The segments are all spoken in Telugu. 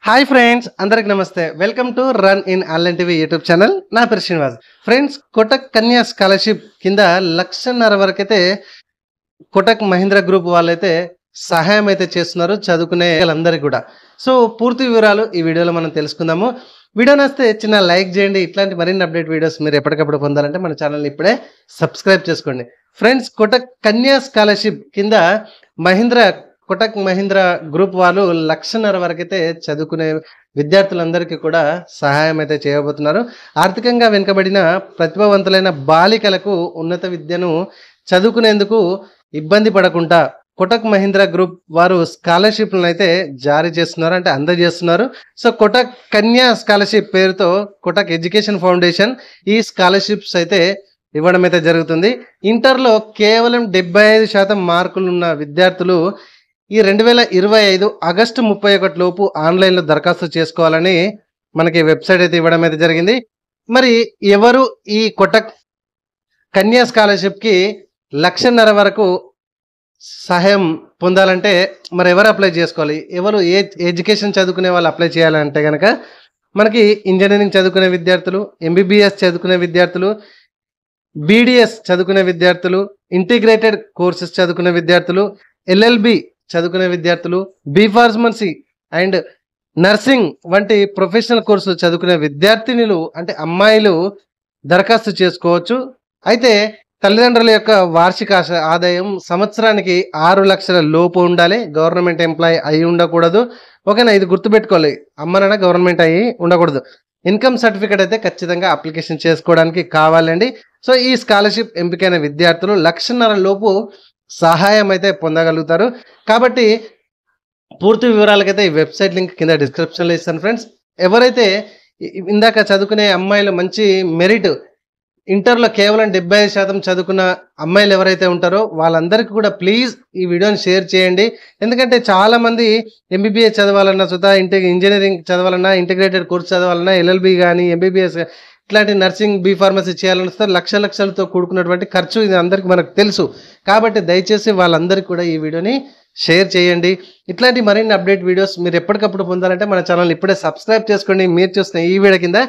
హాయ్ ఫ్రెండ్స్, అందరికి నమస్తే. Welcome to run in online TV YouTube channel. నా పేరు శ్రీనివాస్. ఫ్రెండ్స్, కోటక్ కన్యా స్కాలర్షిప్ కింద 1,50,000 వరకు అయితే కోటక్ మహీంద్రా గ్రూప్ వాళ్ళైతే సహాయం అయితే చేస్తున్నారు చదువుకునే వాళ్ళందరికీ కూడా. సో పూర్తి వివరాలు ఈ వీడియోలో మనం తెలుసుకుందాము. వీడియో నచ్చితే చిన్న లైక్ చేయండి. ఇట్లాంటి మరిన్ని అప్డేట్ వీడియోస్ మీరు ఎప్పటికప్పుడు పొందాలంటే మన ఛానల్ని ఇప్పుడే సబ్స్క్రైబ్ చేసుకోండి. ఫ్రెండ్స్, కోటక్ కన్యా స్కాలర్షిప్ కింద కోటక్ మహీంద్రా గ్రూప్ వాళ్ళు 1,50,000 వరకు అయితే చదువుకునే విద్యార్థులందరికీ కూడా సహాయం అయితే చేయబోతున్నారు. ఆర్థికంగా వెనుకబడిన ప్రతిభావంతులైన బాలికలకు ఉన్నత విద్యను చదువుకునేందుకు ఇబ్బంది పడకుండా కోటక్ మహీంద్రా గ్రూప్ వారు స్కాలర్షిప్లను అయితే జారీ చేస్తున్నారు, అంటే అందజేస్తున్నారు. సో కోటక్ కన్యా స్కాలర్షిప్ పేరుతో కోటక్ ఎడ్యుకేషన్ ఫౌండేషన్ ఈ స్కాలర్షిప్స్ అయితే ఇవ్వడం అయితే జరుగుతుంది. ఇంటర్లో కేవలం 75% మార్కులు ఉన్న విద్యార్థులు ఈ 2025 ఆగస్టు 31 లోపు ఆన్లైన్లో దరఖాస్తు చేసుకోవాలని మనకి వెబ్సైట్ అయితే ఇవ్వడం అయితే జరిగింది. మరి ఎవరు ఈ కోటక్ కన్యా స్కాలర్షిప్కి 1,50,000 వరకు సహాయం పొందాలంటే మరి ఎవరు అప్లై చేసుకోవాలి, ఎవరు ఎడ్యుకేషన్ చదువుకునే వాళ్ళు అప్లై చేయాలంటే కనుక మనకి ఇంజనీరింగ్ చదువుకునే విద్యార్థులు, ఎంబీబీఎస్ చదువుకునే విద్యార్థులు, బీడీఎస్ చదువుకునే విద్యార్థులు, ఇంటిగ్రేటెడ్ కోర్సెస్ చదువుకునే విద్యార్థులు, ఎల్ఎల్బి చదువుకునే విద్యార్థులు, బీఫార్మసీ అండ్ నర్సింగ్ వంటి ప్రొఫెషనల్ కోర్సులు చదువుకునే విద్యార్థినులు అంటే అమ్మాయిలు దరఖాస్తు చేసుకోవచ్చు. అయితే తల్లిదండ్రుల యొక్క వార్షిక ఆదాయం సంవత్సరానికి 6 లక్షల లోపు ఉండాలి. గవర్నమెంట్ ఎంప్లాయీ అయి ఉండకూడదు. ఓకేనా, ఇది గుర్తుపెట్టుకోవాలి. అమ్మనైనా గవర్నమెంట్ అయ్యి ఉండకూడదు. ఇన్కమ్ సర్టిఫికేట్ అయితే ఖచ్చితంగా అప్లికేషన్ చేసుకోవడానికి కావాలండి. సో ఈ స్కాలర్షిప్ ఎంపికైన విద్యార్థులు 1,50,000 లోపు సహాయం అయితే పొందగలుగుతారు. కాబట్టి పూర్తి వివరాలకైతే ఈ వెబ్సైట్ లింక్ కింద డిస్క్రిప్షన్లో ఇస్తాను. ఫ్రెండ్స్, ఎవరైతే ఇందాక చదువుకునే అమ్మాయిలు మంచి మెరిట్ ఇంటర్లో కేవలం 75% చదువుకున్న అమ్మాయిలు ఎవరైతే ఉంటారో వాళ్ళందరికీ కూడా ప్లీజ్ ఈ వీడియోని షేర్ చేయండి. ఎందుకంటే చాలామంది ఎంబీబీఎస్ చదవాలన్నా, ఇంజనీరింగ్ చదవాలన్నా, ఇంటిగ్రేటెడ్ కోర్స్ చదవాలన్నా, ఎల్ఎల్బి కానీ ఎంబీబీఎస్ ఇట్లాంటి నర్సింగ్, బీఫార్మసీ చేయాలని వస్తే లక్షలతో కూడుకున్నటువంటి ఖర్చు, ఇది అందరికీ మనకు తెలుసు. కాబట్టి దయచేసి వాళ్ళందరికీ కూడా ఈ వీడియోని షేర్ చేయండి. ఇట్లాంటి మరిన్ని అప్డేట్ వీడియోస్ మీరు ఎప్పటికప్పుడు పొందాలంటే మన ఛానల్ ఇప్పుడే సబ్స్క్రైబ్ చేసుకోండి. మీరు చూస్తున్న ఈ వీడియో కింద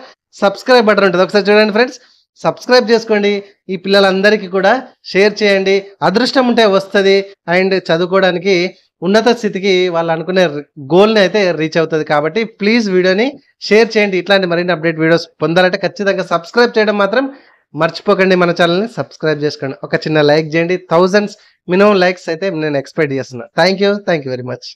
సబ్స్క్రైబ్ బటన్ ఉంటుంది, ఒకసారి చూడండి ఫ్రెండ్స్. సబ్స్క్రైబ్ చేసుకోండి. ఈ పిల్లలందరికీ కూడా షేర్ చేయండి. అదృష్టం ఉంటే వస్తుంది అండ్ చదువుకోవడానికి ఉన్నత స్థితికి వాళ్ళు అనుకునే గోల్ని అయితే రీచ్ అవుతుంది. కాబట్టి ప్లీజ్ వీడియోని షేర్ చేయండి. ఇట్లాంటి మరిన్ని అప్డేట్ వీడియోస్ పొందాలంటే ఖచ్చితంగా సబ్స్క్రైబ్ చేయడం మాత్రం మర్చిపోకండి. మన ఛానల్ని సబ్స్క్రైబ్ చేసుకోండి. ఒక చిన్న లైక్ చేయండి. 1000 మినిమం లైక్స్ అయితే నేను ఎక్స్పెక్ట్ చేస్తున్నాను. Thank you very much.